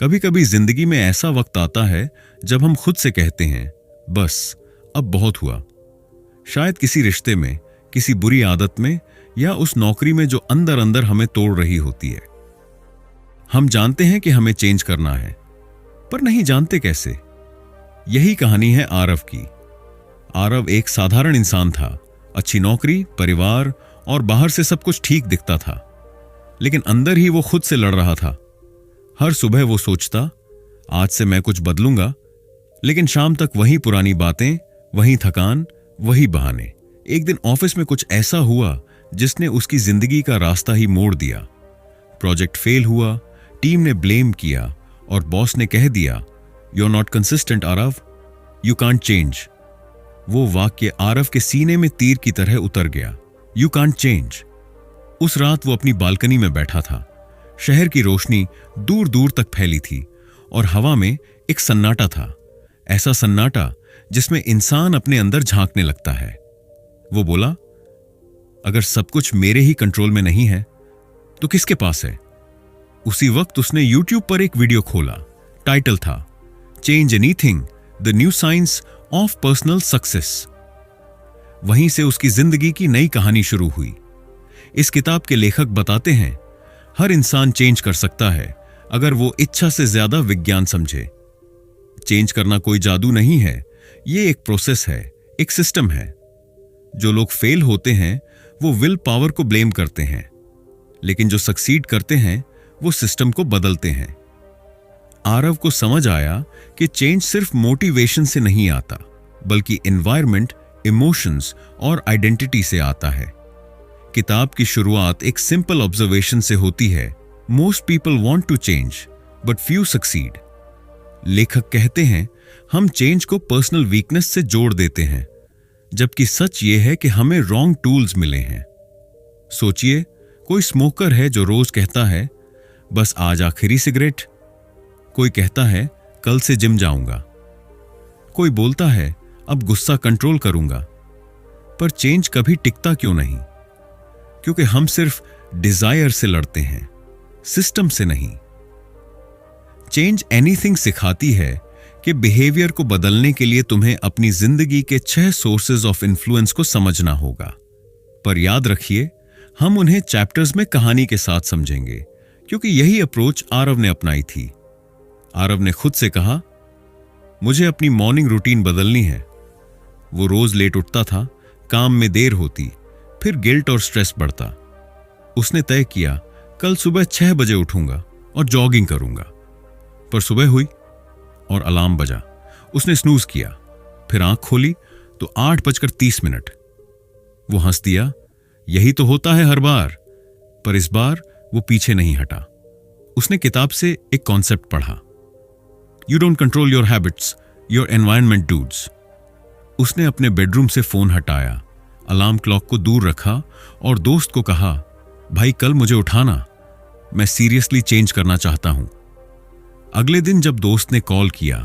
कभी कभी जिंदगी में ऐसा वक्त आता है जब हम खुद से कहते हैं, बस अब बहुत हुआ। शायद किसी रिश्ते में, किसी बुरी आदत में, या उस नौकरी में जो अंदर अंदर हमें तोड़ रही होती है। हम जानते हैं कि हमें चेंज करना है, पर नहीं जानते कैसे। यही कहानी है आरव की। आरव एक साधारण इंसान था। अच्छी नौकरी, परिवार और बाहर से सब कुछ ठीक दिखता था, लेकिन अंदर ही वो खुद से लड़ रहा था। हर सुबह वो सोचता, आज से मैं कुछ बदलूंगा, लेकिन शाम तक वही पुरानी बातें, वही थकान, वही बहाने। एक दिन ऑफिस में कुछ ऐसा हुआ जिसने उसकी जिंदगी का रास्ता ही मोड़ दिया। प्रोजेक्ट फेल हुआ, टीम ने ब्लेम किया और बॉस ने कह दिया, you are not consistent Aarav, you can't change. वो वाक्य आरव के सीने में तीर की तरह उतर गया। You can't change. उस रात वो अपनी बालकनी में बैठा था। शहर की रोशनी दूर दूर तक फैली थी और हवा में एक सन्नाटा था, ऐसा सन्नाटा जिसमें इंसान अपने अंदर झांकने लगता है। वो बोला, अगर सब कुछ मेरे ही कंट्रोल में नहीं है तो किसके पास है? उसी वक्त उसने YouTube पर एक वीडियो खोला। टाइटल था, change anything, the new science of personal success. वहीं से उसकी जिंदगी की नई कहानी शुरू हुई। इस किताब के लेखक बताते हैं, हर इंसान चेंज कर सकता है अगर वो इच्छा से ज्यादा विज्ञान समझे। चेंज करना कोई जादू नहीं है, ये एक प्रोसेस है, एक सिस्टम है। जो लोग फेल होते हैं वो विल पावर को ब्लेम करते हैं, लेकिन जो सक्सीड करते हैं वो सिस्टम को बदलते हैं। आरव को समझ आया कि चेंज सिर्फ मोटिवेशन से नहीं आता, बल्कि एनवायरनमेंट, इमोशंस और आइडेंटिटी से आता है। किताब की शुरुआत एक सिंपल ऑब्जर्वेशन से होती है, most people want to change but few succeed. लेखक कहते हैं, हम चेंज को पर्सनल वीकनेस से जोड़ देते हैं, जबकि सच ये है कि हमें रॉन्ग टूल्स मिले हैं। सोचिए, कोई स्मोकर है जो रोज कहता है, बस आज आखिरी सिगरेट। कोई कहता है, कल से जिम जाऊंगा। कोई बोलता है, अब गुस्सा कंट्रोल करूंगा। पर चेंज कभी टिकता क्यों नहीं? क्योंकि हम सिर्फ डिजायर से लड़ते हैं, सिस्टम से नहीं। चेंज एनीथिंग सिखाती है कि बिहेवियर को बदलने के लिए तुम्हें अपनी जिंदगी के 6 सोर्सेज ऑफ इन्फ्लुएंस को समझना होगा। पर याद रखिए, हम उन्हें चैप्टर्स में कहानी के साथ समझेंगे, क्योंकि यही अप्रोच आरव ने अपनाई थी। आरव ने खुद से कहा, मुझे अपनी मॉर्निंग रूटीन बदलनी है। वो रोज लेट उठता था, काम में देर होती, फिर गिल्ट और स्ट्रेस बढ़ता। उसने तय किया, कल सुबह 6 बजे उठूंगा और जॉगिंग करूंगा। पर सुबह हुई और अलार्म बजा। उसने स्नूज किया, फिर आंख खोली तो 8:30। वो हंस दिया, यही तो होता है हर बार। पर इस बार वो पीछे नहीं हटा। उसने किताब से एक कॉन्सेप्ट पढ़ा, you don't control your habits, your environment does. उसने अपने बेडरूम से फोन हटाया, अलार्म क्लॉक को दूर रखा और दोस्त को कहा, भाई कल मुझे उठाना, मैं सीरियसली चेंज करना चाहता हूं। अगले दिन जब दोस्त ने कॉल किया,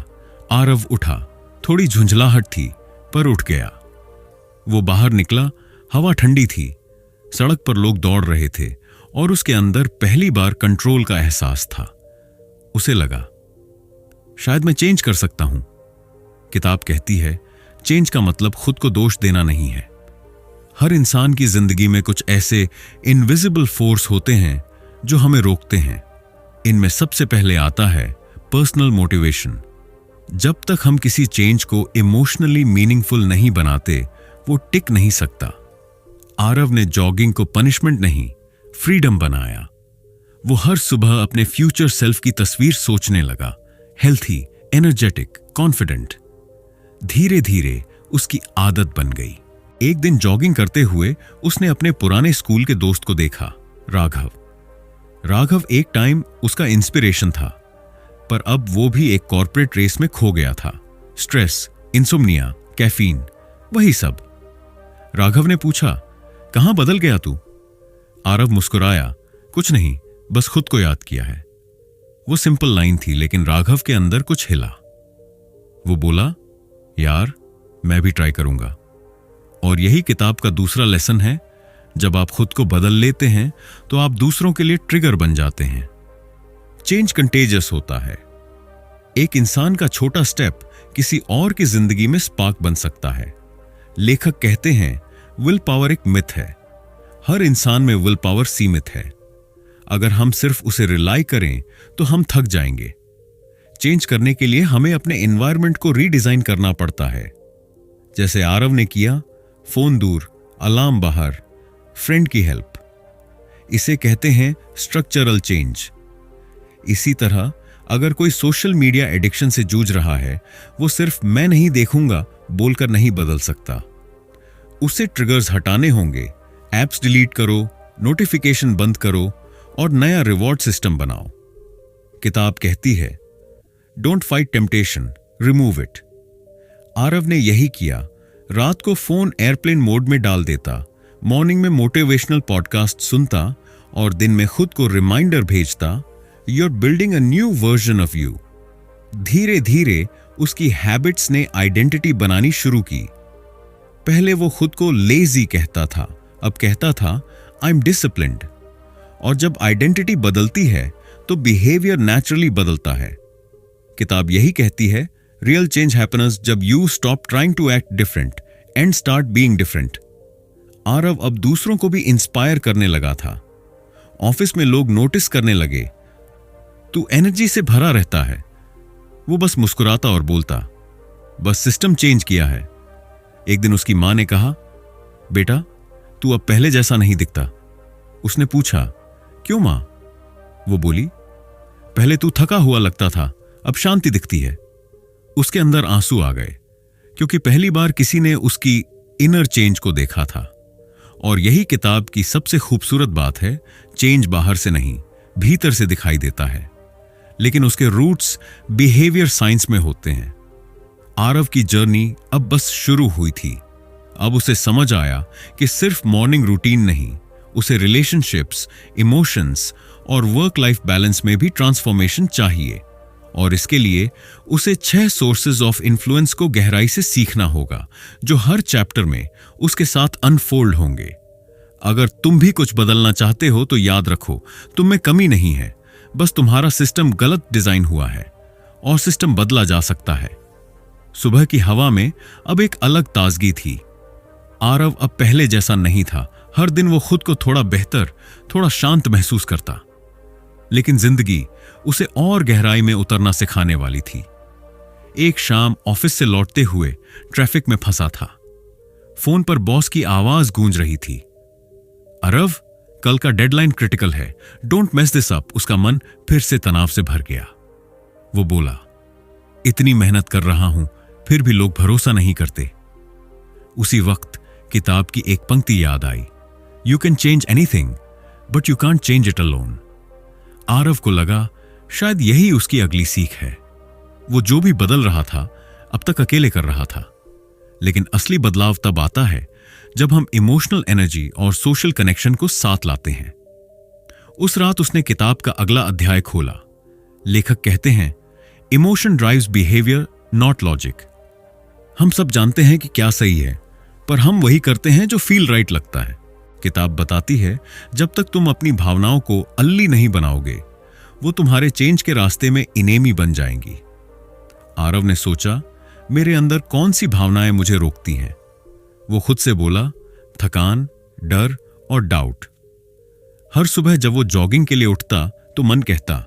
आरव उठा। थोड़ी झुंझलाहट थी, पर उठ गया। वो बाहर निकला, हवा ठंडी थी, सड़क पर लोग दौड़ रहे थे और उसके अंदर पहली बार कंट्रोल का एहसास था। उसे लगा, शायद मैं चेंज कर सकता हूं। किताब कहती है, चेंज का मतलब खुद को दोष देना नहीं है। हर इंसान की जिंदगी में कुछ ऐसे इनविजिबल फोर्स होते हैं जो हमें रोकते हैं। इनमें सबसे पहले आता है पर्सनल मोटिवेशन। जब तक हम किसी चेंज को इमोशनली मीनिंगफुल नहीं बनाते, वो टिक नहीं सकता। आरव ने जॉगिंग को पनिशमेंट नहीं, फ्रीडम बनाया। वो हर सुबह अपने फ्यूचर सेल्फ की तस्वीर सोचने लगा, हेल्थी, एनर्जेटिक, कॉन्फिडेंट। धीरे धीरे उसकी आदत बन गई। एक दिन जॉगिंग करते हुए उसने अपने पुराने स्कूल के दोस्त को देखा, राघव। राघव एक टाइम उसका इंस्पिरेशन था, पर अब वो भी एक कॉर्पोरेट रेस में खो गया था। स्ट्रेस, इंसोम्निया, कैफीन, वही सब। राघव ने पूछा, कहां बदल गया तू? आरव मुस्कुराया, कुछ नहीं, बस खुद को याद किया है। वो सिंपल लाइन थी, लेकिन राघव के अंदर कुछ हिला। वो बोला, यार मैं भी ट्राई करूंगा। और यही किताब का दूसरा लेसन है, जब आप खुद को बदल लेते हैं तो आप दूसरों के लिए ट्रिगर बन जाते हैं। चेंज कंटेजियस होता है, एक इंसान का छोटा स्टेप किसी और की जिंदगी में स्पार्क बन सकता है। लेखक कहते हैं, विल पावर एक मिथ है। हर इंसान में विल पावर सीमित है। अगर हम सिर्फ उसे रिलाई करें तो हम थक जाएंगे। चेंज करने के लिए हमें अपने एनवायरनमेंट को रीडिजाइन करना पड़ता है, जैसे आरव ने किया। फोन दूर, अलार्म बाहर, फ्रेंड की हेल्प। इसे कहते हैं स्ट्रक्चरल चेंज। इसी तरह अगर कोई सोशल मीडिया एडिक्शन से जूझ रहा है, वो सिर्फ मैं नहीं देखूंगा बोलकर नहीं बदल सकता। उसे ट्रिगर्स हटाने होंगे। एप्स डिलीट करो, नोटिफिकेशन बंद करो और नया रिवॉर्ड सिस्टम बनाओ। किताब कहती है, don't fight temptation, remove it. Aarav ने यही किया। रात को फोन एयरप्लेन मोड में डाल देता, मॉर्निंग में मोटिवेशनल पॉडकास्ट सुनता और दिन में खुद को रिमाइंडर भेजता, you are building a new version of you. धीरे धीरे उसकी हैबिट्स ने आइडेंटिटी बनानी शुरू की। पहले वो खुद को लेजी कहता था, अब कहता था आई एम डिसिप्लिन्ड। और जब आइडेंटिटी बदलती है तो बिहेवियर नेचुरली बदलता है। किताब यही कहती है, रियल चेंज हैपन्स जब you stop trying to act different and start being different. Aarav अब दूसरों को भी इंस्पायर करने लगा था। ऑफिस में लोग नोटिस करने लगे, तू एनर्जी से भरा रहता है। वो बस मुस्कुराता और बोलता, बस सिस्टम चेंज किया है। एक दिन उसकी मां ने कहा, बेटा तू अब पहले जैसा नहीं दिखता। उसने पूछा, क्यों मां? वो बोली, पहले तू थका हुआ लगता था, अब शांति दिखती है। उसके अंदर आंसू आ गए, क्योंकि पहली बार किसी ने उसकी इनर चेंज को देखा था। और यही किताब की सबसे खूबसूरत बात है, चेंज बाहर से नहीं, भीतर से दिखाई देता है, लेकिन उसके रूट्स बिहेवियर साइंस में होते हैं। आरव की जर्नी अब बस शुरू हुई थी। अब उसे समझ आया कि सिर्फ मॉर्निंग रूटीन नहीं, उसे रिलेशनशिप्स, इमोशंस और वर्क लाइफ बैलेंस में भी ट्रांसफॉर्मेशन चाहिए। और इसके लिए उसे 6 सोर्सेज ऑफ इन्फ्लुएंस को गहराई से सीखना होगा, जो हर चैप्टर में उसके साथ अनफोल्ड होंगे। अगर तुम भी कुछ बदलना चाहते हो तो याद रखो, तुम में कमी नहीं है, बस तुम्हारा सिस्टम गलत डिजाइन हुआ है और सिस्टम बदला जा सकता है। सुबह की हवा में अब एक अलग ताजगी थी। आरव अब पहले जैसा नहीं था। हर दिन वो खुद को थोड़ा बेहतर, थोड़ा शांत महसूस करता। लेकिन जिंदगी उसे और गहराई में उतरना सिखाने वाली थी। एक शाम ऑफिस से लौटते हुए ट्रैफिक में फंसा था। फोन पर बॉस की आवाज गूंज रही थी, आरव कल का डेडलाइन क्रिटिकल है, डोंट मेस दिस अप। उसका मन फिर से तनाव से भर गया। वो बोला, इतनी मेहनत कर रहा हूं फिर भी लोग भरोसा नहीं करते। उसी वक्त किताब की एक पंक्ति याद आई, you can change anything but you can't change it alone. Aarav को लगा शायद यही उसकी अगली सीख है। वो जो भी बदल रहा था अब तक अकेले कर रहा था, लेकिन असली बदलाव तब आता है जब हम इमोशनल एनर्जी और सोशल कनेक्शन को साथ लाते हैं। उस रात उसने किताब का अगला अध्याय खोला। लेखक कहते हैं, emotion drives behaviour not logic. हम सब जानते हैं कि क्या सही है, पर हम वही करते हैं जो फील राइट लगता है। किताब बताती है, जब तक तुम अपनी भावनाओं को अल्ली नहीं बनाओगे, वो तुम्हारे चेंज के रास्ते में इनेमी बन जाएंगी। आरव ने सोचा, मेरे अंदर कौन सी भावनाएं मुझे रोकती हैं? वो खुद से बोला, थकान, डर और डाउट। हर सुबह जब वो जॉगिंग के लिए उठता तो मन कहता,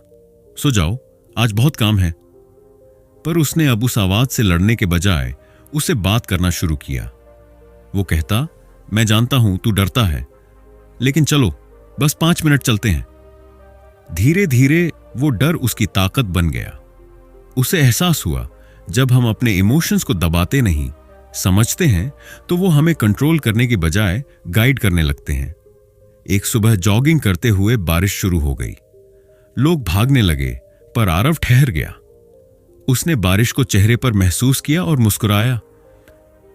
सो जाओ, आज बहुत काम है। पर उसने अब उस आवाज से लड़ने के बजाय उसे बात करना शुरू किया। वो कहता, मैं जानता हूं तू डरता है, लेकिन चलो बस 5 मिनट चलते हैं। धीरे धीरे वो डर उसकी ताकत बन गया। उसे एहसास हुआ, जब हम अपने इमोशंस को दबाते नहीं, समझते हैं, तो वो हमें कंट्रोल करने की बजाय गाइड करने लगते हैं। एक सुबह जॉगिंग करते हुए बारिश शुरू हो गई। लोग भागने लगे, पर आरव ठहर गया। उसने बारिश को चेहरे पर महसूस किया और मुस्कुराया।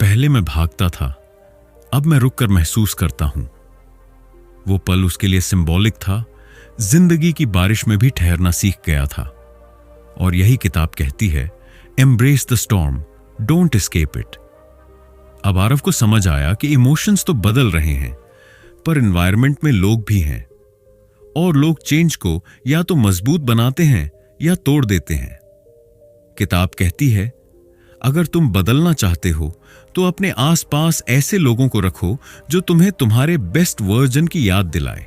पहले मैं भागता था, अब मैं रुककर महसूस करता हूं। वो पल उसके लिए सिंबॉलिक था। जिंदगी की बारिश में भी ठहरना सीख गया था। और यही किताब कहती है, embrace the storm, don't escape it. अब आरव को समझ आया कि इमोशंस तो बदल रहे हैं, पर एनवायरनमेंट में लोग भी हैं, और लोग चेंज को या तो मजबूत बनाते हैं या तोड़ देते हैं। किताब कहती है, अगर तुम बदलना चाहते हो तो अपने आसपास ऐसे लोगों को रखो जो तुम्हें तुम्हारे बेस्ट वर्जन की याद दिलाए।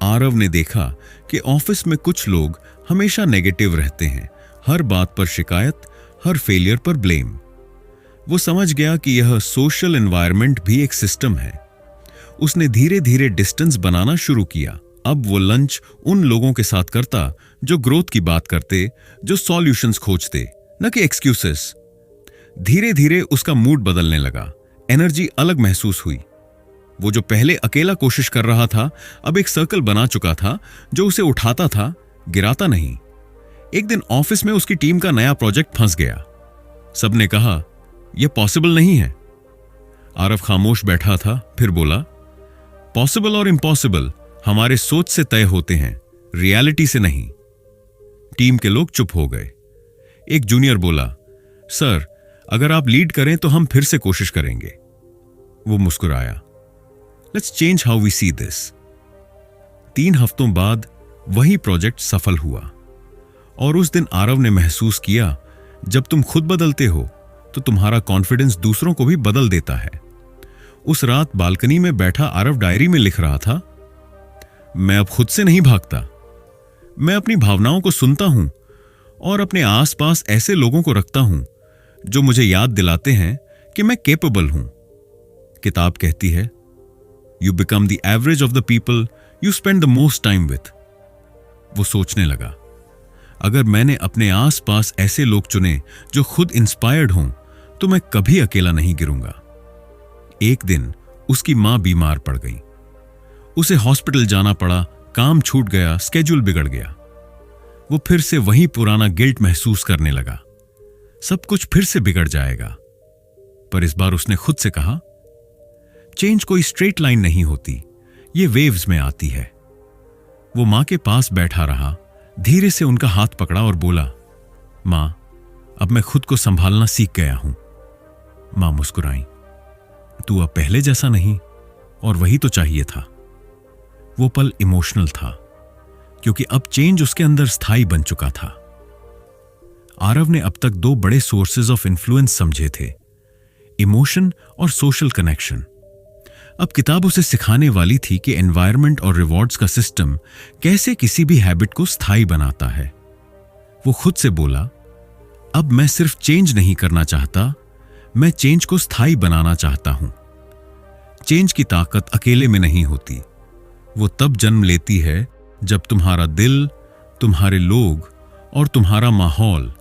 आरव ने देखा कि ऑफिस में कुछ लोग हमेशा नेगेटिव रहते हैं, हर बात पर शिकायत, हर फेलियर पर ब्लेम। वो समझ गया कि यह सोशल एनवायरनमेंट भी एक सिस्टम है। उसने धीरे धीरे डिस्टेंस बनाना शुरू किया। अब वो लंच उन लोगों के साथ करता जो ग्रोथ की बात करते, जो सॉल्यूशंस खोजते, न कि एक्सक्यूजेस। धीरे धीरे उसका मूड बदलने लगा, एनर्जी अलग महसूस हुई। वो जो पहले अकेला कोशिश कर रहा था, अब एक सर्कल बना चुका था जो उसे उठाता था, गिराता नहीं। एक दिन ऑफिस में उसकी टीम का नया प्रोजेक्ट फंस गया। सबने कहा, यह पॉसिबल नहीं है। आरव खामोश बैठा था, फिर बोला, पॉसिबल और इम्पॉसिबल हमारे सोच से तय होते हैं, रियलिटी से नहीं। टीम के लोग चुप हो गए। एक जूनियर बोला, सर, अगर आप लीड करें तो हम फिर से कोशिश करेंगे। वो मुस्कुराया, let's change how we see this. 3 हफ्तों बाद वही प्रोजेक्ट सफल हुआ। और उस दिन आरव ने महसूस किया, जब तुम खुद बदलते हो तो तुम्हारा कॉन्फिडेंस दूसरों को भी बदल देता है। उस रात बालकनी में बैठा आरव डायरी में लिख रहा था, मैं अब खुद से नहीं भागता, मैं अपनी भावनाओं को सुनता हूं और अपने आसपास ऐसे लोगों को रखता हूं जो मुझे याद दिलाते हैं कि मैं कैपेबल हूं। किताब कहती है, you become the average of the people you spend the most time with. वो सोचने लगा, अगर मैंने अपने आसपास ऐसे लोग चुने जो खुद इंस्पायर्ड हों तो मैं कभी अकेला नहीं गिरूंगा। एक दिन उसकी मां बीमार पड़ गई। उसे हॉस्पिटल जाना पड़ा, काम छूट गया, स्केड्यूल बिगड़ गया। वो फिर से वही पुराना गिल्ट महसूस करने लगा, सब कुछ फिर से बिगड़ जाएगा। पर इस बार उसने खुद से कहा, चेंज कोई स्ट्रेट लाइन नहीं होती, ये वेव्स में आती है। वो मां के पास बैठा रहा, धीरे से उनका हाथ पकड़ा और बोला, मां, अब मैं खुद को संभालना सीख गया हूं। मां मुस्कुराई, तू अब पहले जैसा नहीं, और वही तो चाहिए था। वो पल इमोशनल था, क्योंकि अब चेंज उसके अंदर स्थायी बन चुका था। आरव ने अब तक 2 बड़े सोर्सेज ऑफ इन्फ्लुएंस समझे थे, इमोशन और सोशल कनेक्शन। अब किताब उसे सिखाने वाली थी कि एनवायरनमेंट और रिवॉर्ड्स का सिस्टम कैसे किसी भी हैबिट को स्थायी बनाता है। वो खुद से बोला, अब मैं सिर्फ चेंज नहीं करना चाहता, मैं चेंज को स्थायी बनाना चाहता हूं। चेंज की ताकत अकेले में नहीं होती, वो तब जन्म लेती है जब तुम्हारा दिल, तुम्हारे लोग और तुम्हारा माहौल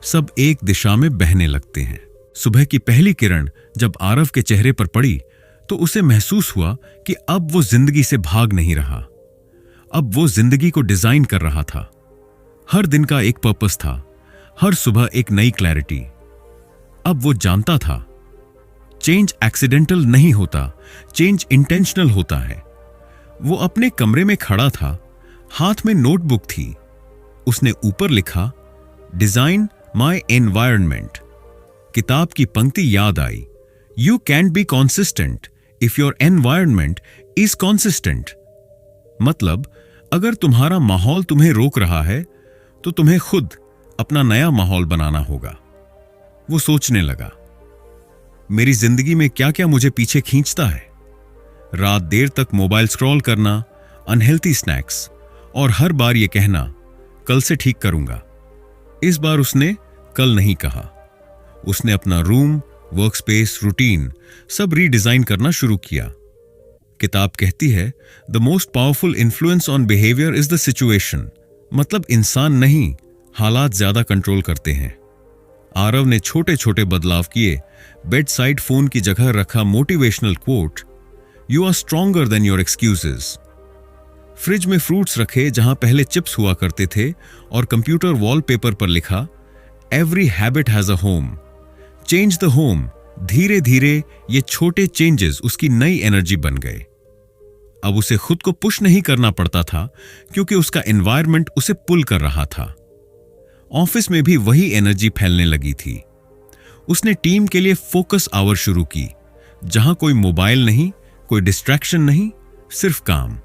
सब एक दिशा में बहने लगते हैं। सुबह की पहली किरण जब आरव के चेहरे पर पड़ी तो उसे महसूस हुआ कि अब वो जिंदगी से भाग नहीं रहा, अब वो जिंदगी को डिजाइन कर रहा था। हर दिन का एक पर्पस था, हर सुबह एक नई क्लैरिटी। अब वो जानता था, चेंज एक्सीडेंटल नहीं होता, चेंज इंटेंशनल होता है। वो अपने कमरे में खड़ा था, हाथ में नोटबुक थी। उसने ऊपर लिखा, डिजाइन माई एनवायरनमेंट। किताब की पंक्ति याद आई, you can't be consistent if your environment is consistent. मतलब, अगर तुम्हारा माहौल तुम्हें रोक रहा है तो तुम्हें खुद अपना नया माहौल बनाना होगा। वो सोचने लगा, मेरी जिंदगी में क्या क्या मुझे पीछे खींचता है। रात देर तक मोबाइल स्क्रॉल करना, अनहेल्थी स्नैक्स और हर बार ये कहना, कल से ठीक करूंगा। इस बार उसने कल नहीं कहा। उसने अपना रूम, वर्कस्पेस, रूटीन सब रीडिजाइन करना शुरू किया। किताब कहती है, the most powerful influence on behaviour is the situation. मतलब इंसान नहीं, हालात ज्यादा कंट्रोल करते हैं। आरव ने छोटे छोटे बदलाव किए। बेड साइड फोन की जगह रखा motivational quote, you are stronger than your excuses. Fridge में फ्रूट्स रखे जहां पहले चिप्स हुआ करते थे, और कंप्यूटर वॉलपेपर पर लिखा, every habit has a home, change the home. धीरे धीरे ये छोटे चेंजेस उसकी नई एनर्जी बन गए। अब उसे खुद को पुश नहीं करना पड़ता था, क्योंकि उसका एनवायरनमेंट उसे पुल कर रहा था। ऑफिस में भी वही एनर्जी फैलने लगी थी। उसने टीम के लिए फोकस आवर शुरू की, जहां कोई मोबाइल नहीं, कोई डिस्ट्रैक्शन नहीं, सिर्फ काम।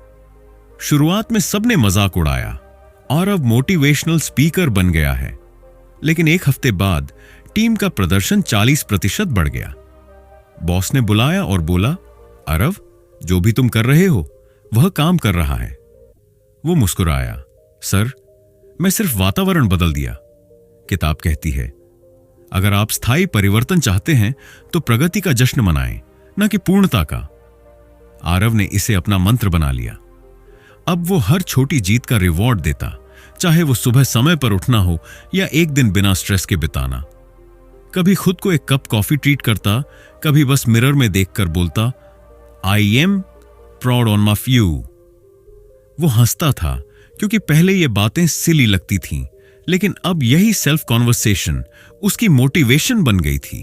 शुरुआत में सबने मजाक उड़ाया, और अब मोटिवेशनल स्पीकर बन गया है। लेकिन एक हफ्ते बाद टीम का प्रदर्शन 40% बढ़ गया। बॉस ने बुलाया और बोला, आरव, जो भी तुम कर रहे हो वह काम कर रहा है। वो मुस्कुराया, सर, मैं सिर्फ वातावरण बदल दिया। किताब कहती है, अगर आप स्थायी परिवर्तन चाहते हैं तो प्रगति का जश्न मनाएं, न कि पूर्णता का। आरव ने इसे अपना मंत्र बना लिया। अब वो हर छोटी जीत का रिवॉर्ड देता, चाहे वो सुबह समय पर उठना हो या एक दिन बिना स्ट्रेस के बिताना। कभी खुद को एक कप कॉफी ट्रीट करता, कभी बस मिरर में देखकर बोलता, I am proud on my few. वो हंसता था क्योंकि पहले ये बातें सिली लगती थीं, लेकिन अब यही सेल्फ कॉन्वर्सेशन उसकी मोटिवेशन बन गई थी।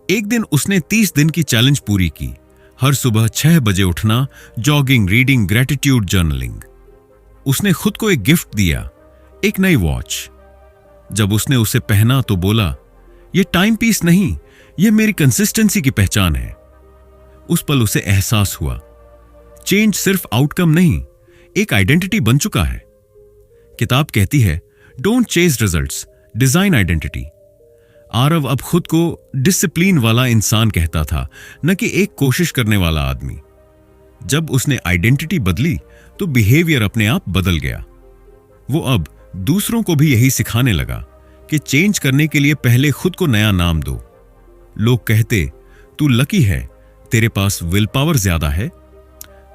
एक दिन उसने 30 दिन की चैलेंज पूरी की। हर सुबह 6 बजे उठना, जॉगिंग, रीडिंग, ग्रेटिट्यूड जर्नलिंग। उसने खुद को एक गिफ्ट दिया, एक नई वॉच। जब उसने उसे पहना तो बोला, यह टाइम पीस नहीं, यह मेरी कंसिस्टेंसी की पहचान है। उस पल उसे एहसास हुआ, चेंज सिर्फ आउटकम नहीं, एक आइडेंटिटी बन चुका है। किताब कहती है, don't chase results, design identity. Aarav अब खुद को डिसिप्लिन वाला इंसान कहता था, न कि एक कोशिश करने वाला आदमी। जब उसने आइडेंटिटी बदली तो बिहेवियर अपने आप बदल गया। वो अब दूसरों को भी यही सिखाने लगा कि चेंज करने के लिए पहले खुद को नया नाम दो। लोग कहते, तू लकी है, तेरे पास विल पावर ज्यादा है।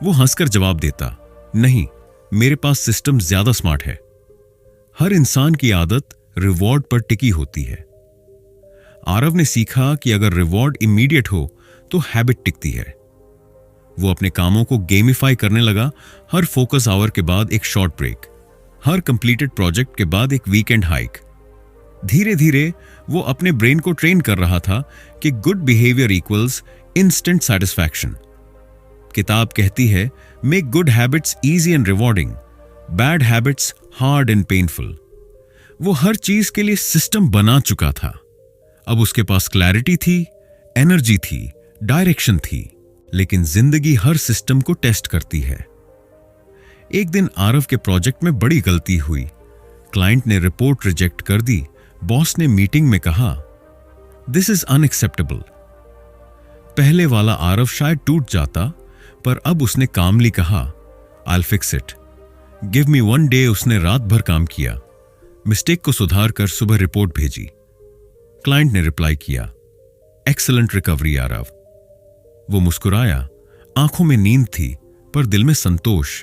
वो हंसकर जवाब देता, नहीं, मेरे पास सिस्टम ज्यादा स्मार्ट है। हर इंसान की आदत रिवॉर्ड पर टिकी होती है। आरव ने सीखा कि अगर रिवॉर्ड इमीडिएट हो तो हैबिट टिकती है। वो अपने कामों को गेमिफाई करने लगा, हर फोकस आवर के बाद एक शॉर्ट ब्रेक, हर कंप्लीटेड प्रोजेक्ट के बाद एक वीकेंड हाइक। धीरे धीरे वो अपने ब्रेन को ट्रेन कर रहा था कि good behaviour equals instant satisfaction. किताब कहती है, make good habits easy and rewarding, bad habits hard and painful. वो हर चीज के लिए सिस्टम बना चुका था। अब उसके पास क्लैरिटी थी, एनर्जी थी, डायरेक्शन थी। लेकिन जिंदगी हर सिस्टम को टेस्ट करती है। एक दिन आरव के प्रोजेक्ट में बड़ी गलती हुई। क्लाइंट ने रिपोर्ट रिजेक्ट कर दी। बॉस ने मीटिंग में कहा, दिस इज अनएक्सेप्टेबल। पहले वाला आरव शायद टूट जाता, पर अब उसने कामली कहा, I will fix it. Give me 1 day. उसने रात भर काम किया, मिस्टेक को सुधार कर सुबह रिपोर्ट भेजी। क्लाइंट ने रिप्लाई किया, एक्सीलेंट रिकवरी आरव। वो मुस्कुराया, आंखों में नींद थी पर दिल में संतोष,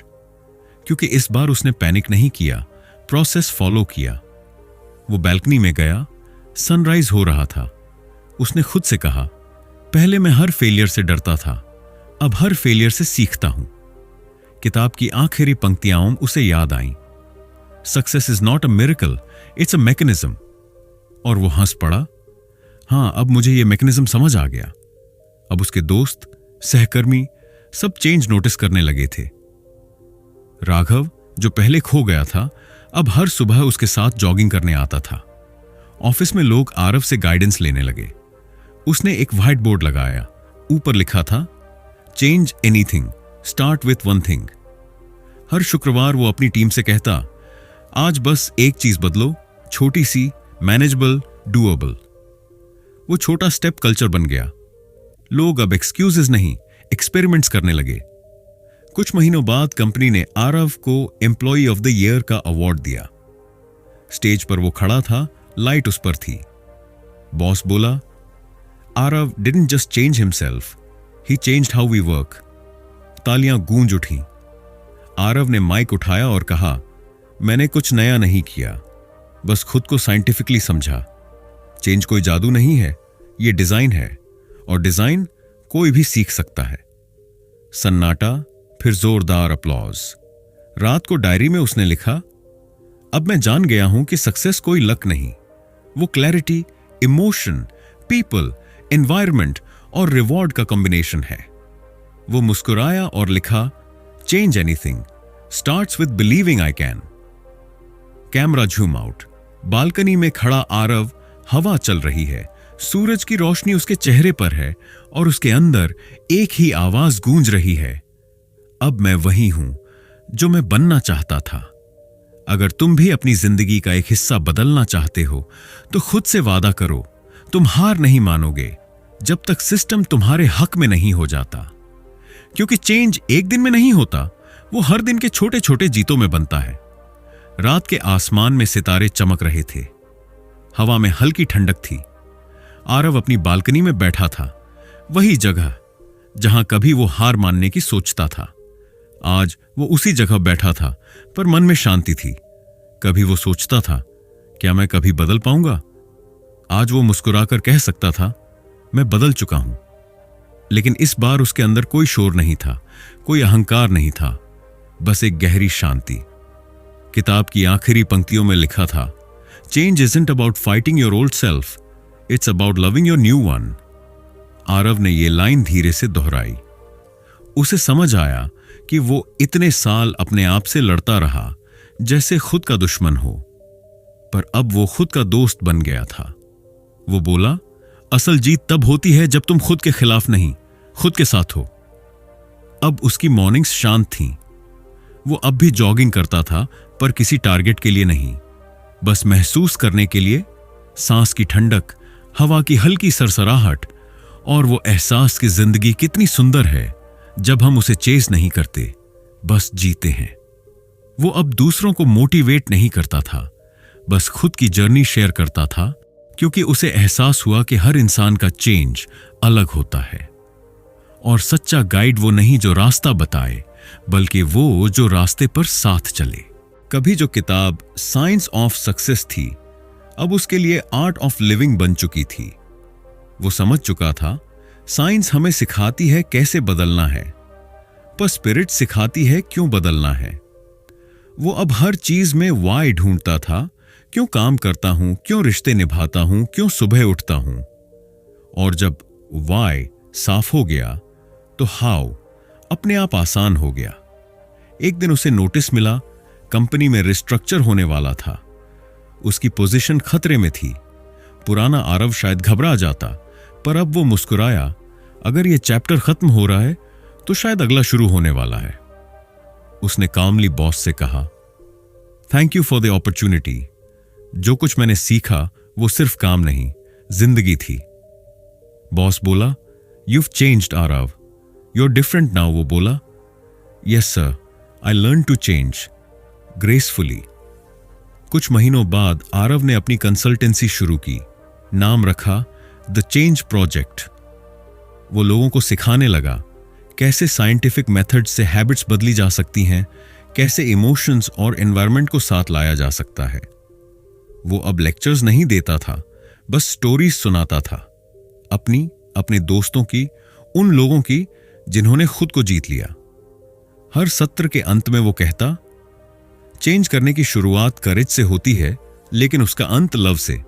क्योंकि इस बार उसने पैनिक नहीं किया, प्रोसेस फॉलो किया। वो बैल्कनी में गया, सनराइज हो रहा था। उसने खुद से कहा, पहले मैं हर फेलियर से डरता था, अब हर फेलियर से सीखता हूं। किताब की आखिरी पंक्तियां उसे याद आईं, success is not a miracle, it's a mechanism. और वो हंस पड़ा, हां, अब मुझे ये मैकेनिज्म समझ आ गया। अब उसके दोस्त, सहकर्मी सब चेंज नोटिस करने लगे थे। राघव, जो पहले खो गया था, अब हर सुबह उसके साथ जॉगिंग करने आता था। ऑफिस में लोग आरव से गाइडेंस लेने लगे। उसने एक व्हाइट बोर्ड लगाया, ऊपर लिखा था, change anything, start with one thing. हर शुक्रवार वो अपनी टीम से कहता, आज बस एक चीज बदलो, छोटी सी, मैनेजेबल, डूएबल। वो छोटा स्टेप कल्चर बन गया। लोग अब एक्सक्यूजेस नहीं, एक्सपेरिमेंट्स करने लगे। कुछ महीनों बाद कंपनी ने आरव को एम्प्लॉय ऑफ द ईयर का अवार्ड दिया। स्टेज पर वो खड़ा था, लाइट उस पर थी। बॉस बोला, Aarav didn't just change himself, he changed how we work. तालियां गूंज उठी। आरव ने माइक उठाया और कहा, मैंने कुछ नया नहीं किया, बस खुद को साइंटिफिकली समझा। चेंज कोई जादू नहीं है, ये डिजाइन है, और डिजाइन कोई भी सीख सकता है। सन्नाटा, फिर जोरदार अपलॉज। रात को डायरी में उसने लिखा, अब मैं जान गया हूं कि सक्सेस कोई लक नहीं, वो क्लैरिटी, इमोशन, पीपल, एनवायरमेंट और रिवॉर्ड का कॉम्बिनेशन है। वो मुस्कुराया और लिखा, change anything starts with believing I can. Camera zoom out. Balcony में खड़ा आरव, हवा चल रही है, सूरज की रोशनी उसके चेहरे पर है और उसके अंदर एक ही आवाज गूंज रही है, अब मैं वही हूं जो मैं बनना चाहता था। अगर तुम भी अपनी जिंदगी का एक हिस्सा बदलना चाहते हो तो खुद से वादा करो, तुम हार नहीं मानोगे जब तक सिस्टम तुम्हारे हक में नहीं हो जाता। क्योंकि चेंज एक दिन में नहीं होता, वो हर दिन के छोटे छोटे जीतों में बनता है। रात के आसमान में सितारे चमक रहे थे, हवा में हल्की ठंडक थी। आरव अपनी बालकनी में बैठा था, वही जगह जहां कभी वो हार मानने की सोचता था। आज वो उसी जगह बैठा था, पर मन में शांति थी। कभी वो सोचता था, क्या मैं कभी बदल पाऊंगा? आज वो मुस्कुराकर कह सकता था, मैं बदल चुका हूं। लेकिन इस बार उसके अंदर कोई शोर नहीं था, कोई अहंकार नहीं था, बस एक गहरी शांति। किताब की आखिरी पंक्तियों में लिखा था, change isn't about fighting your old self, it's about loving your new one. Aarav ने यह लाइन धीरे से दोहराई। उसे समझ आया कि वो इतने साल अपने आप से लड़ता रहा जैसे खुद का दुश्मन हो, पर अब वो खुद का दोस्त बन गया था। वो बोला, असल जीत तब होती है जब तुम खुद के खिलाफ नहीं, खुद के साथ हो। अब उसकी मॉर्निंग्स शांत थीं। वो अब भी जॉगिंग करता था, पर किसी टारगेट के लिए नहीं, बस महसूस करने के लिए। सांस की ठंडक, हवा की हल्की सरसराहट, और वो एहसास कि जिंदगी कितनी सुंदर है जब हम उसे चेज नहीं करते, बस जीते हैं। वो अब दूसरों को मोटिवेट नहीं करता था, बस खुद की जर्नी शेयर करता था, क्योंकि उसे एहसास हुआ कि हर इंसान का चेंज अलग होता है। और सच्चा गाइड वो नहीं जो रास्ता बताए, बल्कि वो जो रास्ते पर साथ चले। कभी जो किताब साइंस ऑफ सक्सेस थी, अब उसके लिए आर्ट ऑफ लिविंग बन चुकी थी। वो समझ चुका था, साइंस हमें सिखाती है कैसे बदलना है, पर स्पिरिट सिखाती है क्यों बदलना है। वो अब हर चीज में वाई ढूंढता था, क्यों काम करता हूं, क्यों रिश्ते निभाता हूं, क्यों सुबह उठता हूं। और जब वाई साफ हो गया तो हाउ अपने आप आसान हो गया। एक दिन उसे नोटिस मिला, कंपनी में रिस्ट्रक्चर होने वाला था। उसकी पोजीशन खतरे में थी। पुराना आरव शायद घबरा जाता, पर अब वो मुस्कुराया, अगर ये चैप्टर खत्म हो रहा है तो शायद अगला शुरू होने वाला है। उसने कामली बॉस से कहा, thank you for the opportunity. जो कुछ मैंने सीखा वो सिर्फ काम नहीं, जिंदगी थी। बॉस बोला, you've changed Aarav, you're different now। वो बोला, yes sir, I learned to change gracefully। कुछ महीनों बाद आरव ने अपनी कंसल्टेंसी शुरू की, नाम रखा द चेंज प्रोजेक्ट। वो लोगों को सिखाने लगा कैसे साइंटिफिक मेथड से हैबिट्स बदली जा सकती हैं, कैसे इमोशंस और एनवायरनमेंट को साथ लाया जा सकता है। वो अब लेक्चर्स नहीं देता था, बस स्टोरीज सुनाता था, अपनी, अपने दोस्तों की, उन लोगों की जिन्होंने खुद को जीत लिया। हर सत्र के अंत में वो कहता, चेंज करने की शुरुआत करेज से होती है, लेकिन उसका अंत लव से।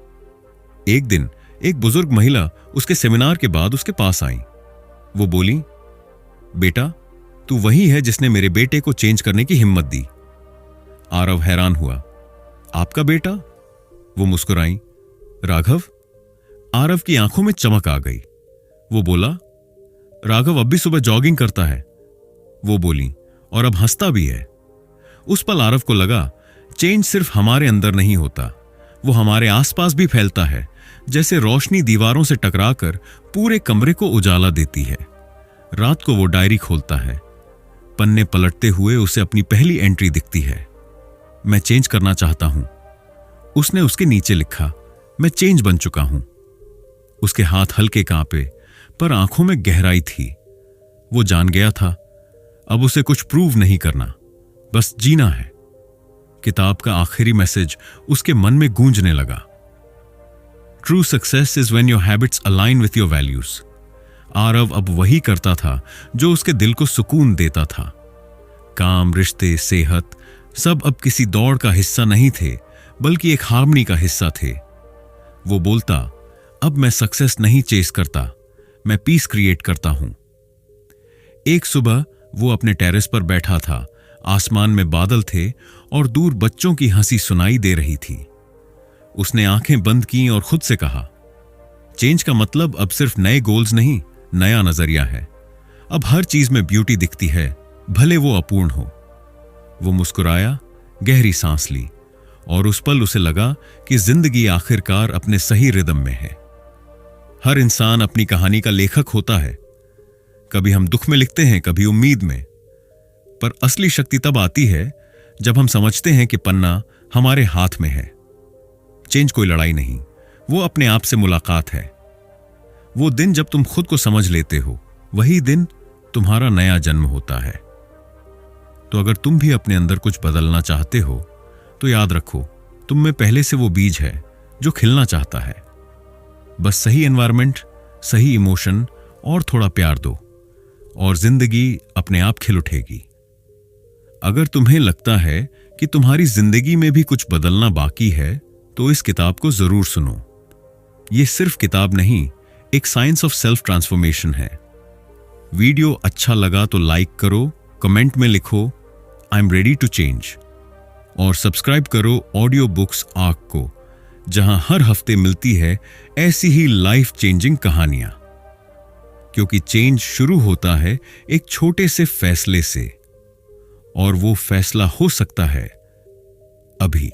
एक दिन एक बुजुर्ग महिला उसके सेमिनार के बाद उसके पास आई। वो बोली, बेटा, तू वही है जिसने मेरे बेटे को चेंज करने की हिम्मत दी। आरव हैरान हुआ, आपका बेटा? वो मुस्कुराई, राघव। आरव की आंखों में चमक आ गई। वो बोला, राघव अब भी सुबह जॉगिंग करता है। वो बोली, और अब हंसता भी है। उस पल आरव को लगा, चेंज सिर्फ हमारे अंदर नहीं होता, वो हमारे आसपास भी फैलता है, जैसे रोशनी दीवारों से टकराकर पूरे कमरे को उजाला देती है। रात को वो डायरी खोलता है, पन्ने पलटते हुए उसे अपनी पहली एंट्री दिखती है, मैं चेंज करना चाहता हूं। उसने उसके नीचे लिखा, मैं चेंज बन चुका हूं। उसके हाथ हल्के कांपे, पर आंखों में गहराई थी। वो जान गया था, अब उसे कुछ प्रूव नहीं करना, बस जीना है। किताब का आखिरी मैसेज उसके मन में गूंजने लगा, true success is when your habits align with your values. Aarav अब वही करता था जो उसके दिल को सुकून देता था। काम, रिश्ते, सेहत, सब अब किसी दौड़ का हिस्सा नहीं थे, बल्कि एक हार्मनी का हिस्सा थे। वो बोलता, अब मैं सक्सेस नहीं चेस करता, मैं पीस क्रिएट करता हूं। एक सुबह वो अपने टेरेस पर बैठा था, आसमान में बादल थे और दूर बच्चों की हंसी सुनाई दे रही थी। उसने आंखें बंद की और खुद से कहा, चेंज का मतलब अब सिर्फ नए गोल्स नहीं, नया नजरिया है। अब हर चीज में ब्यूटी दिखती है, भले वो अपूर्ण हो। वो मुस्कुराया, गहरी सांस ली और उस पल उसे लगा कि जिंदगी आखिरकार अपने सही रिदम में है। हर इंसान अपनी कहानी का लेखक होता है। कभी हम दुख में लिखते हैं, कभी उम्मीद में, पर असली शक्ति तब आती है जब हम समझते हैं कि पन्ना हमारे हाथ में है। चेंज कोई लड़ाई नहीं, वो अपने आप से मुलाकात है। वो दिन जब तुम खुद को समझ लेते हो, वही दिन तुम्हारा नया जन्म होता है। तो अगर तुम भी अपने अंदर कुछ बदलना चाहते हो तो याद रखो, तुम में पहले से वो बीज है जो खिलना चाहता है। बस सही एनवायरनमेंट, सही इमोशन और थोड़ा प्यार दो और जिंदगी अपने आप खिल उठेगी। अगर तुम्हें लगता है कि तुम्हारी जिंदगी में भी कुछ बदलना बाकी है तो इस किताब को जरूर सुनो। ये सिर्फ किताब नहीं, एक साइंस ऑफ सेल्फ ट्रांसफॉर्मेशन है। वीडियो अच्छा लगा तो लाइक करो, कमेंट में लिखो I am ready to change और सब्सक्राइब करो ऑडियो बुक्स आर्क को, जहां हर हफ्ते मिलती है ऐसी ही लाइफ चेंजिंग कहानियां। क्योंकि चेंज शुरू होता है एक छोटे से फैसले से और वो फैसला हो सकता है अभी।